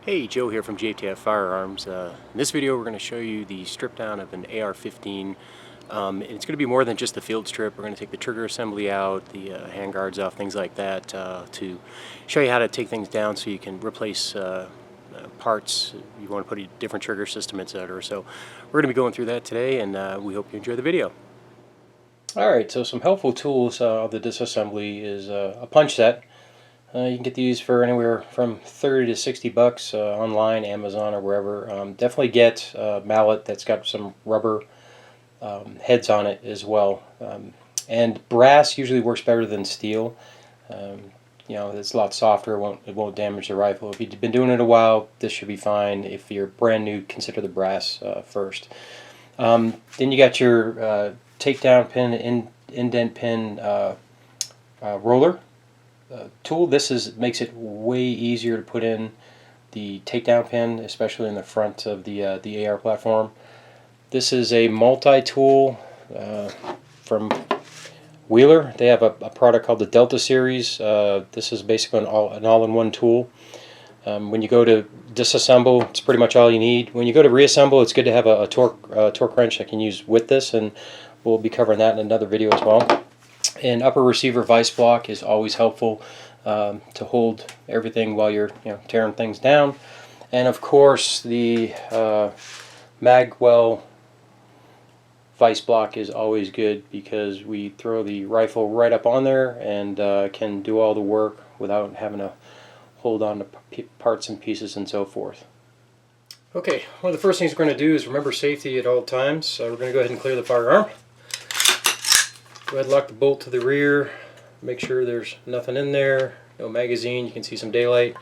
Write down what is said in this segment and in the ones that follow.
Hey, Joe here from JTF Firearms. In this video we're going to show you the strip down of an AR15. It's going to be more than just the field strip. We're going to take the trigger assembly out, the handguards off, things like that, to show you how to take things down so you can replace parts. You want to put a different trigger system, etc. So we're going to be going through that today, and we hope you enjoy the video. Alright, so some helpful tools of the disassembly is a punch set. You can get these for anywhere from 30 to 60 bucks online, Amazon, or wherever. Definitely get a mallet that's got some rubber heads on it as well. And brass usually works better than steel. You know, it's a lot softer. It won't damage the rifle. If you've been doing it a while, this should be fine. If you're brand new, consider the brass first. Then you got your takedown pin, indent pin roller tool. This makes it way easier to put in the takedown pin, especially in the front of the AR platform. This is a multi-tool from Wheeler. They have a product called the Delta series. This is basically an all-in-one tool. When you go to disassemble, it's pretty much all you need. When you go to reassemble, it's good to have a torque wrench I can use with this, and we'll be covering that in another video as well. An upper receiver vice block is always helpful to hold everything while you're tearing things down. And of course, the magwell vice block is always good because we throw the rifle right up on there and can do all the work without having to hold on to parts and pieces and so forth. Okay, one of the first things we're going to do is remember safety at all times. So we're going to go ahead and clear the firearm. Go ahead and lock the bolt to the rear. Make sure there's nothing in there, no magazine. You can see some daylight,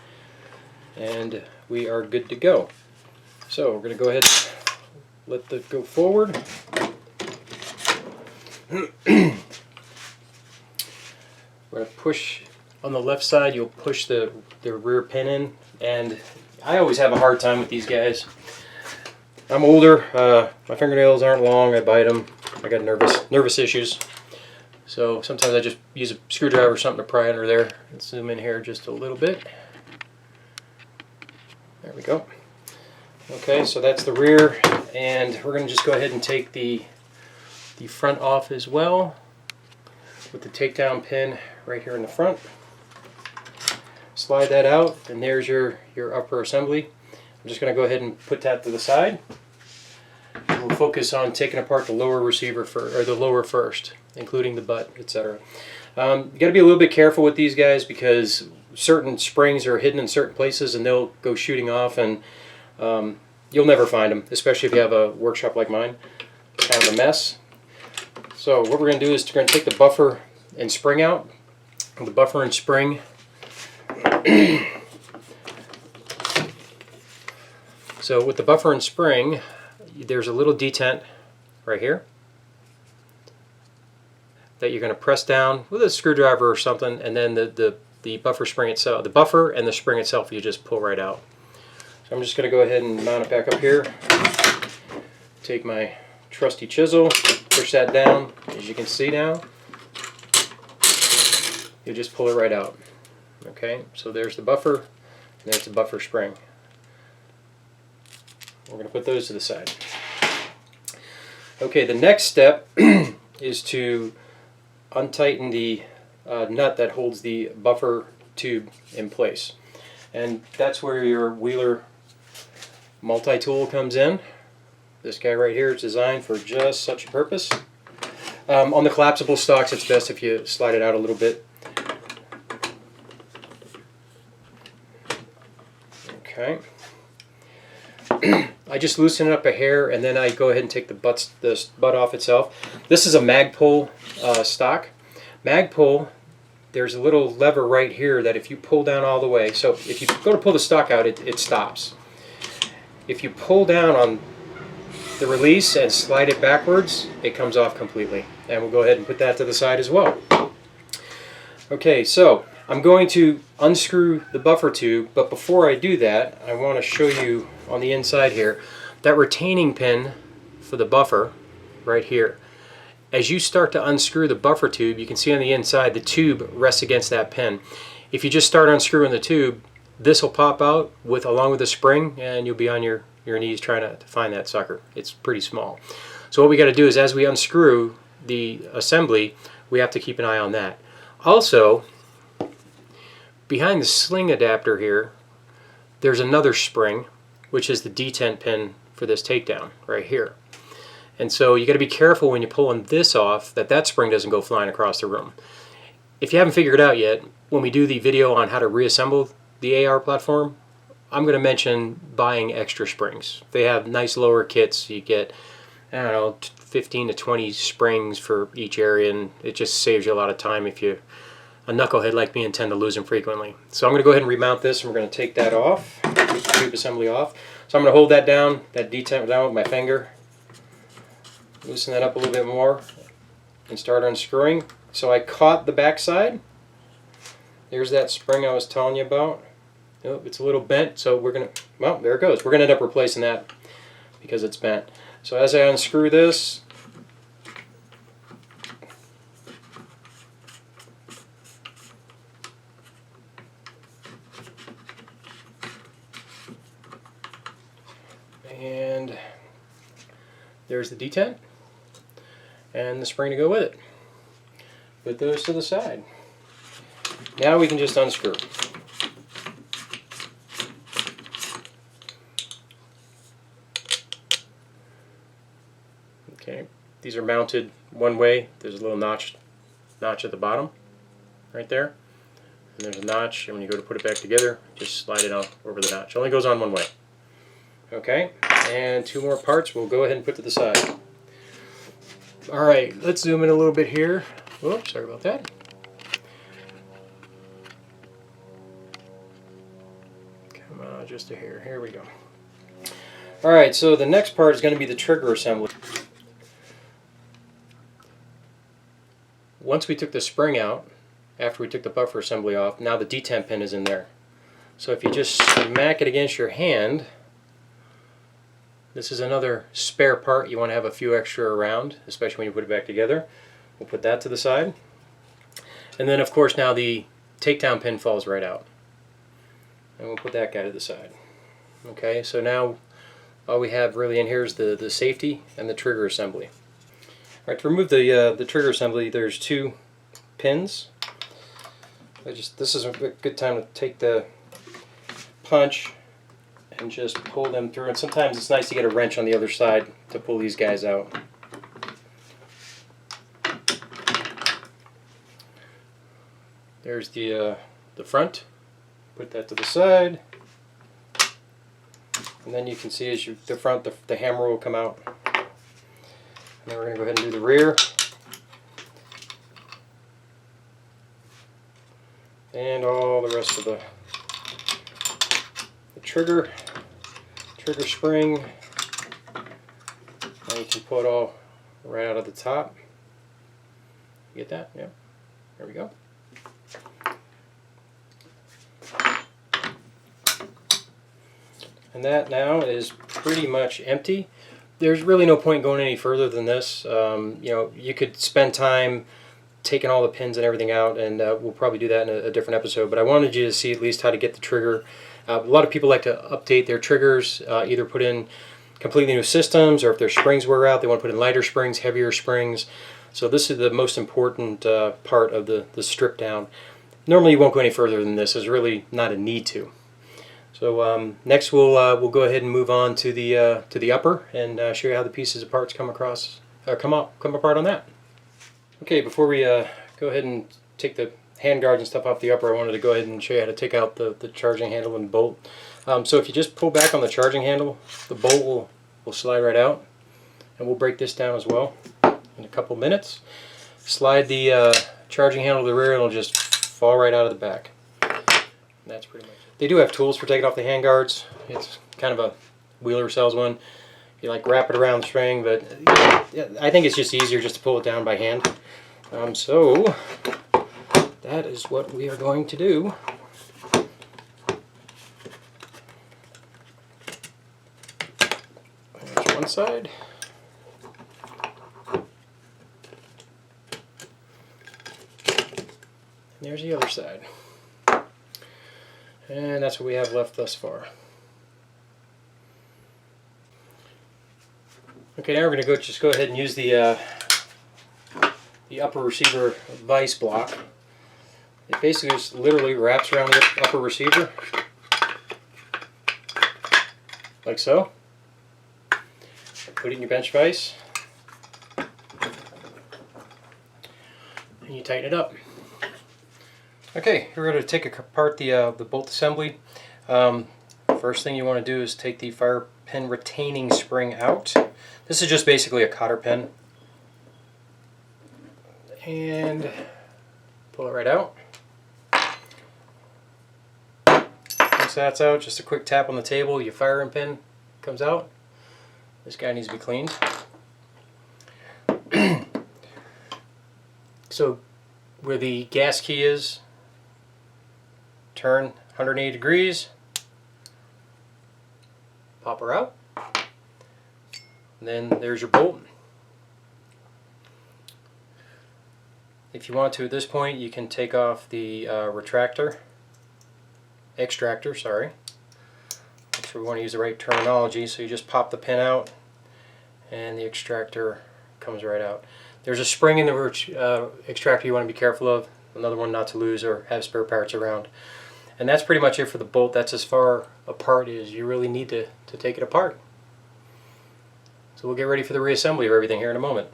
and we are good to go. So we're going to go ahead and let that go forward. We're going to push on the left side. You'll push the rear pin in, and I always have a hard time with these guys. I'm older. My fingernails aren't long. I bite them. I got nervous issues. So sometimes I just use a screwdriver or something to pry under there. Let's zoom in here just a little bit. There we go. Okay, so that's the rear, and we're going to just go ahead and take the front off as well with the takedown pin right here in the front. Slide that out, and there's your upper assembly. I'm just going to go ahead and put that to the side. We'll focus on taking apart the lower receiver or the lower first, including the butt, etc. You got to be a little bit careful with these guys because certain springs are hidden in certain places and they'll go shooting off, and you'll never find them, especially if you have a workshop like mine. It's kind of a mess. So what we're going to do is we're going to take the buffer and spring out. The buffer and spring. So with the buffer and spring, there's a little detent right here that you're going to press down with a screwdriver or something, and then the buffer spring itself, the buffer and the spring itself, you just pull right out. So I'm just going to go ahead and mount it back up here. Take my trusty chisel, push that down. As you can see now, you just pull it right out. Okay, so there's the buffer, and there's the buffer spring. We're going to put those to the side. Okay, the next step is to untighten the nut that holds the buffer tube in place. And that's where your Wheeler multi-tool comes in. This guy right here is designed for just such a purpose. On the collapsible stocks, it's best if you slide it out a little bit. Okay. I just loosen it up a hair, and then I go ahead and take the butt off itself. This is a Magpul stock. Magpul, there's a little lever right here that if you pull down all the way, so if you go to pull the stock out, it stops. If you pull down on the release and slide it backwards, it comes off completely. And we'll go ahead and put that to the side as well. Okay, so I'm going to unscrew the buffer tube, but before I do that, I want to show you on the inside here that retaining pin for the buffer right here. As you start to unscrew the buffer tube, you can see on the inside the tube rests against that pin. If you just start unscrewing the tube, this will pop out along with the spring, and you'll be on your knees trying to find that sucker. It's pretty small. So what we got to do is, as we unscrew the assembly, we have to keep an eye on that. Also, behind the sling adapter here, there's another spring, which is the detent pin for this takedown right here. And so you got to be careful when you're pulling this off that spring doesn't go flying across the room. If you haven't figured it out yet, when we do the video on how to reassemble the AR platform, I'm going to mention buying extra springs. They have nice lower kits. You get, I don't know, 15 to 20 springs for each area, and it just saves you a lot of time if you're a knucklehead like me and tend to lose them frequently. So I'm going to go ahead and remount this, and we're going to take that off, take the tube assembly off. So I'm going to hold that down, that detent down with my finger, loosen that up a little bit more, and start unscrewing. So I caught the back side. There's that spring I was telling you about. Oh, it's a little bent, so we're going to, well, there it goes. We're going to end up replacing that because it's bent. So as I unscrew this, and there's the detent and the spring to go with it. Put those to the side. Now we can just unscrew. Okay, these are mounted one way. There's a little notch at the bottom, right there. And there's a notch, and when you go to put it back together, just slide it out over the notch. It only goes on one way. Okay, and two more parts we'll go ahead and put to the side. Alright, let's zoom in a little bit here. Whoops, sorry about that. Come on, just a hair. Here we go. Alright, so the next part is going to be the trigger assembly. Once we took the spring out, after we took the buffer assembly off, now the detent pin is in there. So if you just smack it against your hand, this is another spare part. You want to have a few extra around, especially when you put it back together. We'll put that to the side. And then of course now the takedown pin falls right out. And we'll put that guy to the side. Okay, so now all we have really in here is the safety and the trigger assembly. Alright, to remove the trigger assembly, there's two pins. This is a good time to take the punch and just pull them through. And sometimes it's nice to get a wrench on the other side to pull these guys out. There's the front. Put that to the side. And then you can see as the front, the hammer will come out. And then we're going to go ahead and do the rear. And all the rest of the trigger spring. Now you can pull it all right out of the top. You get that? Yeah. There we go. And that now is pretty much empty. There's really no point going any further than this. You know, you could spend time taking all the pins and everything out, and we'll probably do that in a different episode. But I wanted you to see at least how to get the trigger. A lot of people like to update their triggers, either put in completely new systems, or if their springs wear out, they want to put in lighter springs, heavier springs. So this is the most important part of the strip down. Normally you won't go any further than this. There's really not a need to. So next we'll go ahead and move on to the upper and show you how the pieces of parts come apart on that. Okay, before we go ahead and take the hand guards and stuff off the upper, I wanted to go ahead and show you how to take out the charging handle and bolt. So if you just pull back on the charging handle, the bolt will slide right out, and we'll break this down as well in a couple minutes. Slide the charging handle to the rear, and it'll just fall right out of the back. And that's pretty much it. They do have tools for taking off the hand guards. It's kind of a Wheeler sells one. You like wrap it around the string, but I think it's just easier just to pull it down by hand. So that is what we are going to do. There's one side. And there's the other side. And that's what we have left thus far. Okay, now we're going to just go ahead and use the upper receiver vise block. It basically just literally wraps around the upper receiver, like so. Put it in your bench vise, and you tighten it up. Okay, we're going to take apart the bolt assembly. First thing you want to do is take the fire pin retaining spring out. This is just basically a cotter pin. And pull it right out. Once that's out, just a quick tap on the table, your firing pin comes out. This guy needs to be cleaned. So where the gas key is, turn 180 degrees, pop her out, and then there's your bolt. If you want to at this point, you can take off the extractor, sorry. Make sure we want to use the right terminology. So you just pop the pin out and the extractor comes right out. There's a spring in the extractor you want to be careful of, another one not to lose or have spare parts around. And that's pretty much it for the bolt. That's as far apart as you really need to take it apart. So we'll get ready for the reassembly of everything here in a moment.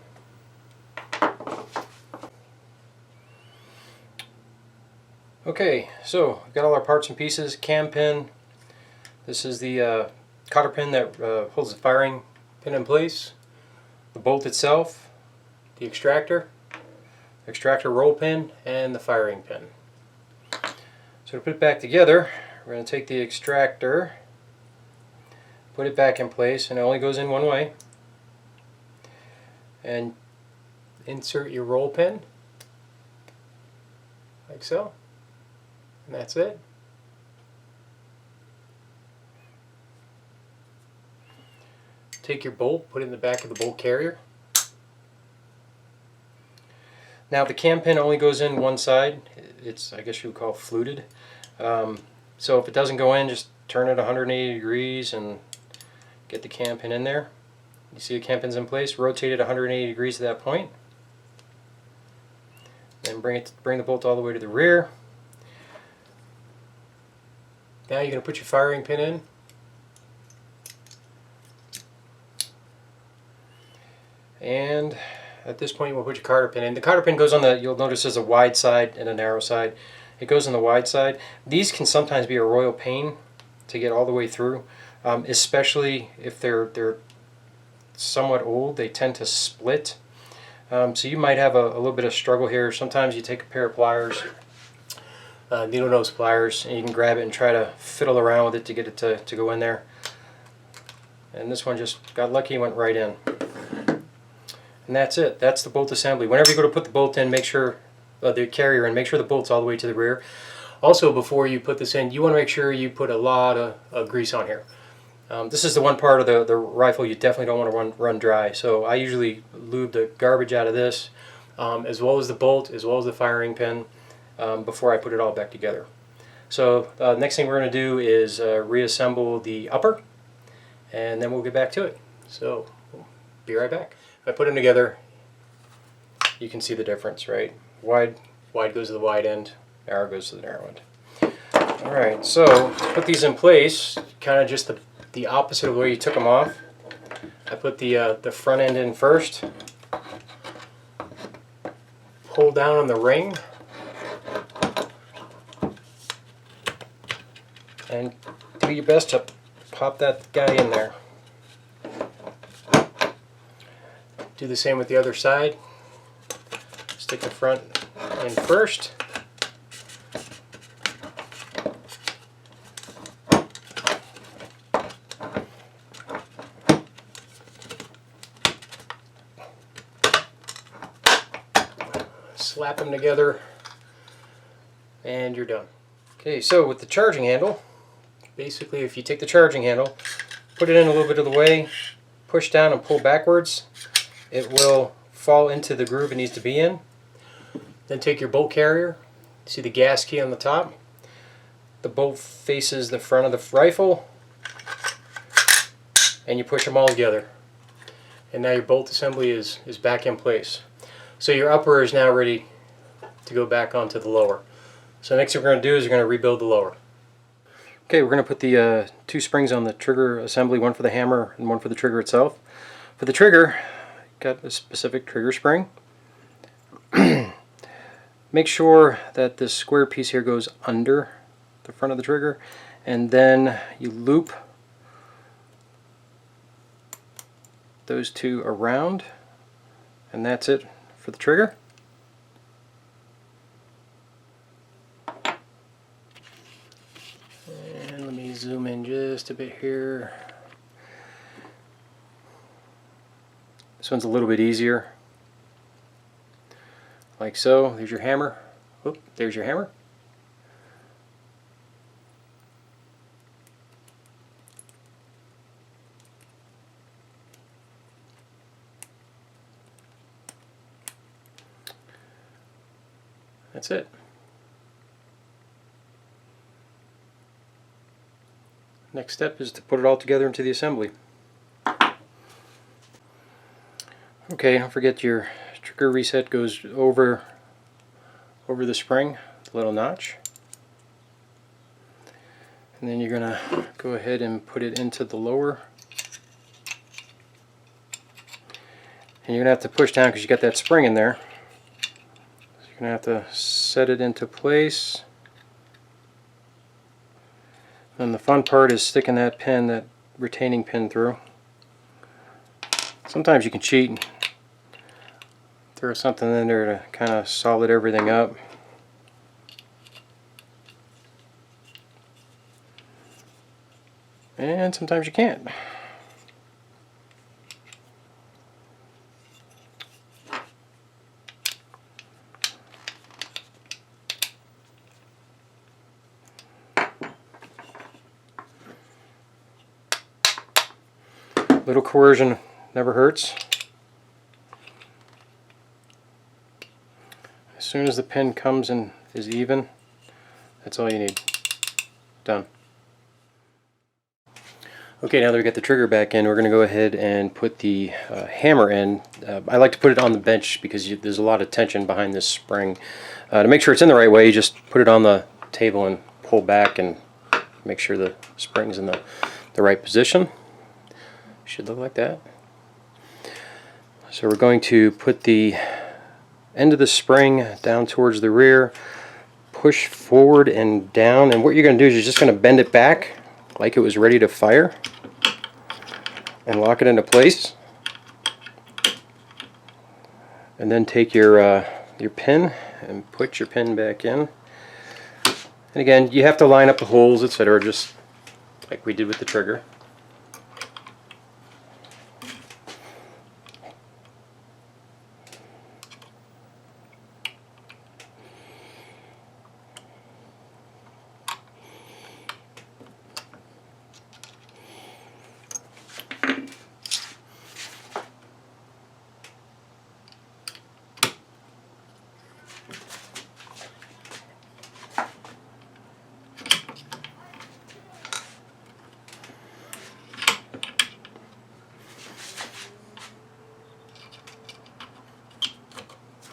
Okay, so we've got all our parts and pieces. Cam pin. This is the cotter pin that holds the firing pin in place. The bolt itself, the extractor roll pin, and the firing pin. So to put it back together, we're going to take the extractor, put it back in place, and it only goes in one way. And insert your roll pin, like so. And that's it. Take your bolt, put it in the back of the bolt carrier. Now the cam pin only goes in one side. It's, I guess you would call it fluted. So if it doesn't go in, just turn it 180 degrees and get the cam pin in there. You see the cam pin's in place. Rotate it 180 degrees to that point. Then bring the bolt all the way to the rear. Now you're going to put your firing pin in. And at this point we'll put your cotter pin in. The cotter pin goes on the, you'll notice there's a wide side and a narrow side. It goes on the wide side. These can sometimes be a royal pain to get all the way through, especially if they're somewhat old. They tend to split. So you might have a little bit of struggle here. Sometimes you take a pair of pliers, needle nose pliers, and you can grab it and try to fiddle around with it to get it to go in there. And this one just got lucky and went right in. And that's it. That's the bolt assembly. Whenever you go to put the bolt in, make sure the carrier in, make sure the bolt's all the way to the rear. Also, before you put this in, you want to make sure you put a lot of grease on here. This is the one part of the rifle you definitely don't want to run dry. So I usually lube the garbage out of this, as well as the bolt, as well as the firing pin, before I put it all back together. So next thing we're going to do is reassemble the upper, and then we'll get back to it. So we'll be right back. If I put them together, you can see the difference, right? Wide goes to the wide end, narrow goes to the narrow end. Alright, so to put these in place, kind of just the opposite of where you took them off. I put the front end in first, pull down on the ring, and do your best to pop that guy in there. Do the same with the other side. Stick the front in first. Slap them together and you're done. Okay, so with the charging handle, basically if you take the charging handle, put it in a little bit of the way, push down and pull backwards, it will fall into the groove it needs to be in. Then take your bolt carrier, see the gas key on the top, the bolt faces the front of the rifle, and you push them all together. And now your bolt assembly is back in place. So your upper is now ready to go back onto the lower. So next thing we're going to do is we're going to rebuild the lower. Okay, we're going to put the two springs on the trigger assembly, one for the hammer and one for the trigger itself. For the trigger, got a specific trigger spring. Make sure that this square piece here goes under the front of the trigger, and then you loop those two around, and that's it for the trigger. And let me zoom in just a bit here. This one's a little bit easier. Like so. There's your hammer. Oop, there's your hammer. That's it. Next step is to put it all together into the assembly. Okay, don't forget your trigger reset goes over the spring, the little notch. And then you're going to go ahead and put it into the lower. And you're going to have to push down because you got that spring in there. So you're going to have to set it into place. And the fun part is sticking that pin, that retaining pin, through. Sometimes you can cheat and throw something in there to kind of solid everything up. And sometimes you can't. Little coercion never hurts. As soon as the pin comes and is even, that's all you need. Done. Okay, now that we got the trigger back in, we're going to go ahead and put the hammer in. I like to put it on the bench because there's a lot of tension behind this spring. To make sure it's in the right way, you just put it on the table and pull back and make sure the spring's in the right position. Should look like that. So we're going to put the end of the spring down towards the rear, push forward and down, and what you're going to do is you're just going to bend it back like it was ready to fire and lock it into place. And then take your pin and put your pin back in. And again, you have to line up the holes, etc., just like we did with the trigger.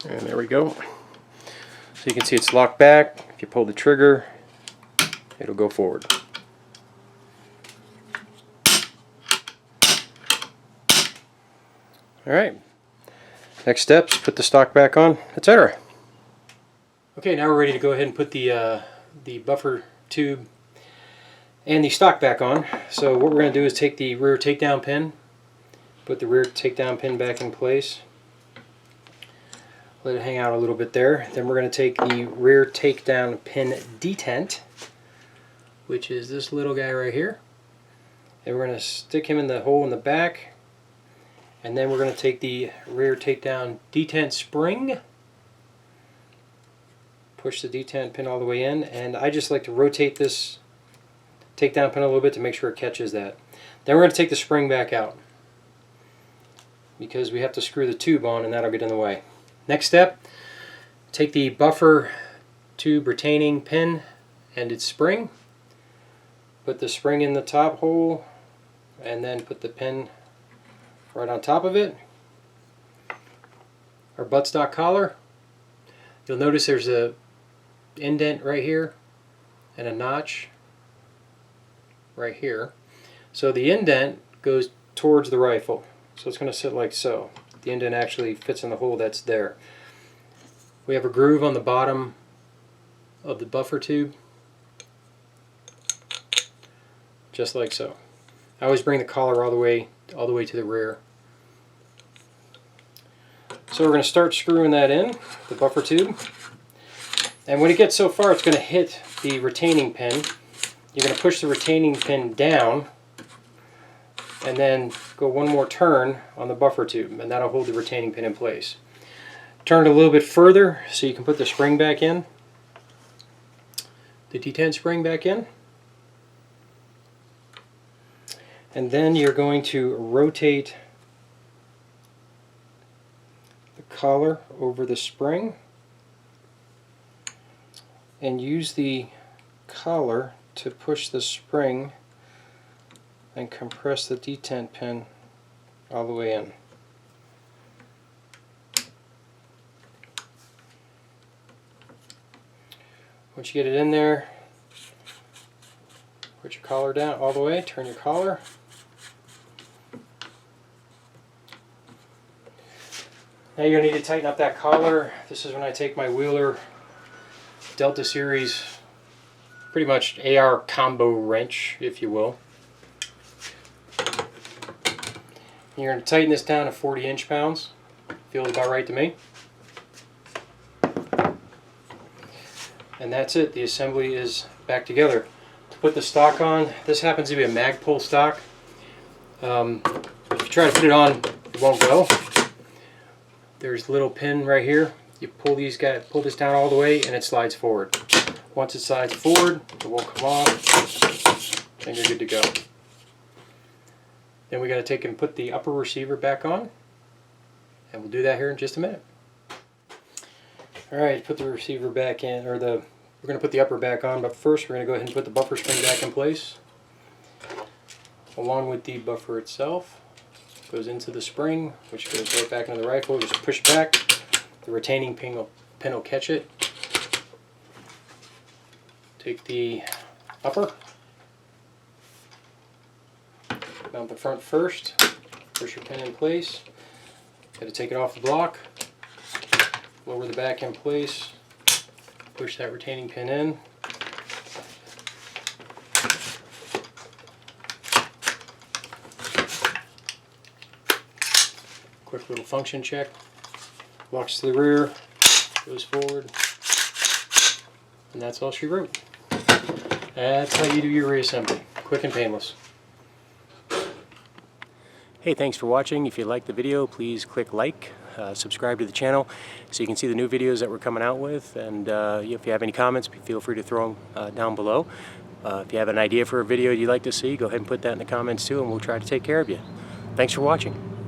And there we go. So you can see it's locked back. If you pull the trigger, it'll go forward. Alright. Next steps, put the stock back on, etc. Okay, now we're ready to go ahead and put the buffer tube and the stock back on. So what we're going to do is take the rear takedown pin, put the rear takedown pin back in place. Let it hang out a little bit there. Then we're going to take the rear takedown pin detent, which is this little guy right here, and we're going to stick him in the hole in the back. And then we're going to take the rear takedown detent spring, push the detent pin all the way in, and I just like to rotate this takedown pin a little bit to make sure it catches that. Then we're going to take the spring back out because we have to screw the tube on and that'll get in the way. Next step, take the buffer tube retaining pin and its spring, put the spring in the top hole and then put the pin right on top of it. Our buttstock collar, you'll notice there's a indent right here and a notch right here. So the indent goes towards the rifle, so it's going to sit like so. The indent actually fits in the hole that's there. We have a groove on the bottom of the buffer tube, just like so. I always bring the collar all the way to the rear. So we're going to start screwing that in, the buffer tube. And when it gets so far, it's going to hit the retaining pin. You're going to push the retaining pin down and then go one more turn on the buffer tube, and that'll hold the retaining pin in place. Turn it a little bit further so you can put the spring back in, the detent spring back in. And then you're going to rotate the collar over the spring and use the collar to push the spring and compress the detent pin all the way in. Once you get it in there, put your collar down all the way, turn your collar. Now you're going to need to tighten up that collar. This is when I take my Wheeler Delta Series, pretty much AR combo wrench, if you will. You're going to tighten this down to 40 inch-pounds. Feels about right to me. And that's it. The assembly is back together. To put the stock on, this happens to be a Magpul stock. If you try to put it on, it won't go. There's a little pin right here. You pull this down all the way and it slides forward. Once it slides forward, it won't come off and you're good to go. Then we got to take and put the upper receiver back on, and we'll do that here in just a minute. Alright, put the receiver back in, we're going to put the upper back on, but first we're going to go ahead and put the buffer spring back in place. Along with the buffer itself, goes into the spring, which goes right back into the rifle. Just push back, the retaining pin will catch it. Take the upper, mount the front first, push your pin in place, got to take it off the block, lower the back in place, push that retaining pin in, quick little function check, locks to the rear, goes forward, and that's all she wrote. That's how you do your reassembly, quick and painless. Hey, thanks for watching. If you liked the video, please click like, subscribe to the channel so you can see the new videos that we're coming out with, and if you have any comments, feel free to throw them down below. If you have an idea for a video you'd like to see, go ahead and put that in the comments too, and we'll try to take care of you. Thanks for watching.